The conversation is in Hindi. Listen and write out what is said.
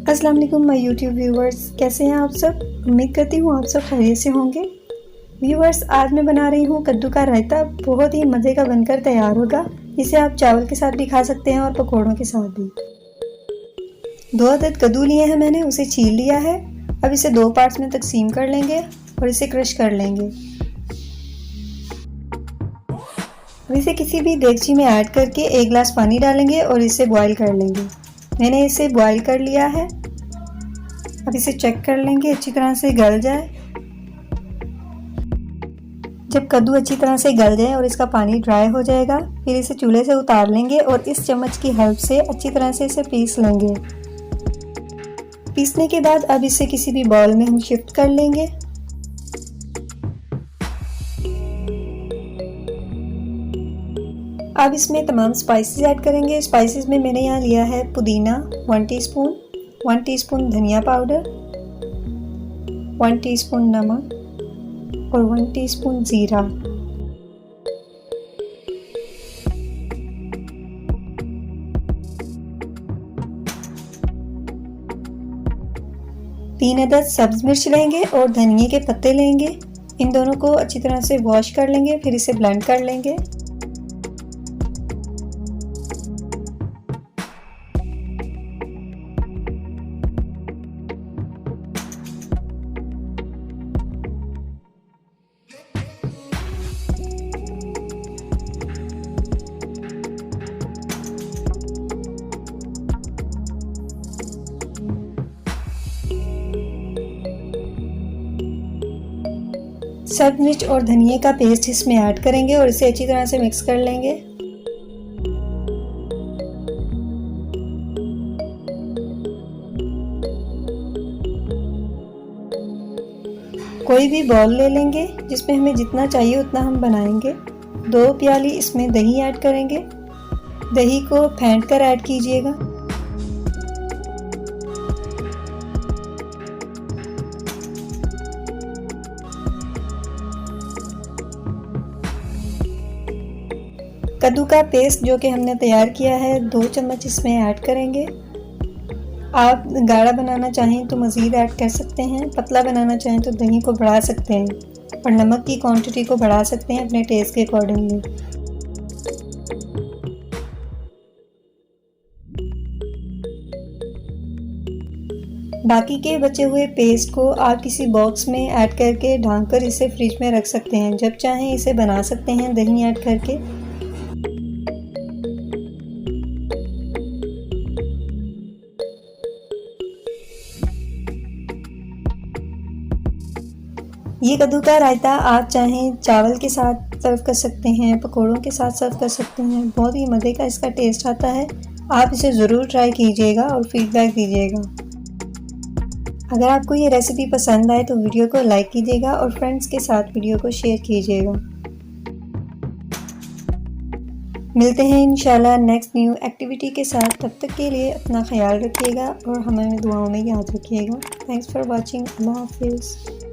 अस्सलाम वालेकुम माय यूट्यूब व्यूवर्स, कैसे हैं आप सब। उम्मीद करती हूँ आप सब खैरियत से होंगे। व्यूवर्स, आज मैं बना रही हूँ कद्दू का रायता। बहुत ही मज़े का बनकर तैयार होगा। इसे आप चावल के साथ भी खा सकते हैं और पकौड़ों के साथ भी। 2 अदद कद्दू लिए हैं मैंने, उसे छील लिया है। अब इसे 2 पार्ट्स में तकसीम कर लेंगे और इसे क्रश कर लेंगे। अब इसे किसी भी देगची में ऐड करके 1 गिलास पानी डालेंगे और इसे बॉईल कर लेंगे। मैंने इसे बॉईल कर लिया है। अब इसे चेक कर लेंगे अच्छी तरह से गल जाए। जब कद्दू अच्छी तरह से गल जाए और इसका पानी ड्राई हो जाएगा, फिर इसे चूल्हे से उतार लेंगे और इस चम्मच की हेल्प से अच्छी तरह से इसे पीस लेंगे। पीसने के बाद अब इसे किसी भी बाउल में हम शिफ्ट कर लेंगे। अब इसमें तमाम स्पाइसेस ऐड करेंगे। स्पाइसेस में मैंने यहाँ लिया है पुदीना 1 टीस्पून, 1 टीस्पून धनिया पाउडर, 1 टीस्पून नमक और 1 टीस्पून जीरा। तीन अदद सब्ज मिर्च लेंगे और धनिए के पत्ते लेंगे। इन दोनों को अच्छी तरह से वॉश कर लेंगे, फिर इसे ब्लेंड कर लेंगे। सब्ज मिर्च और धनिए का पेस्ट इसमें ऐड करेंगे और इसे अच्छी तरह से मिक्स कर लेंगे। कोई भी बाउल ले लेंगे, जिसमें हमें जितना चाहिए उतना हम बनाएंगे। 2 प्याली इसमें दही ऐड करेंगे। दही को फेंट कर ऐड कीजिएगा। कद्दू का पेस्ट जो कि हमने तैयार किया है 2 चम्मच इसमें ऐड करेंगे। आप गाढ़ा बनाना चाहें तो मज़ीद ऐड कर सकते हैं, पतला बनाना चाहें तो दही को बढ़ा सकते हैं और नमक की क्वांटिटी को बढ़ा सकते हैं अपने टेस्ट के अकॉर्डिंगली। बाकी के बचे हुए पेस्ट को आप किसी बॉक्स में ऐड करके ढाँक कर इसे फ्रिज में रख सकते हैं। जब चाहें इसे बना सकते हैं दही ऐड करके। ये कद्दू का रायता आप चाहें चावल के साथ सर्व कर सकते हैं, पकौड़ों के साथ सर्व कर सकते हैं। बहुत ही मज़े का इसका टेस्ट आता है। आप इसे ज़रूर ट्राई कीजिएगा और फीडबैक दीजिएगा। अगर आपको ये रेसिपी पसंद आए तो वीडियो को लाइक कीजिएगा और फ्रेंड्स के साथ वीडियो को शेयर कीजिएगा। मिलते हैं इंशाल्लाह नेक्स्ट न्यू एक्टिविटी के साथ। तब तक के लिए अपना ख्याल रखिएगा और हमें दुआओं में याद रखिएगा। Thanks for watching. अल्लाह हाफिज़।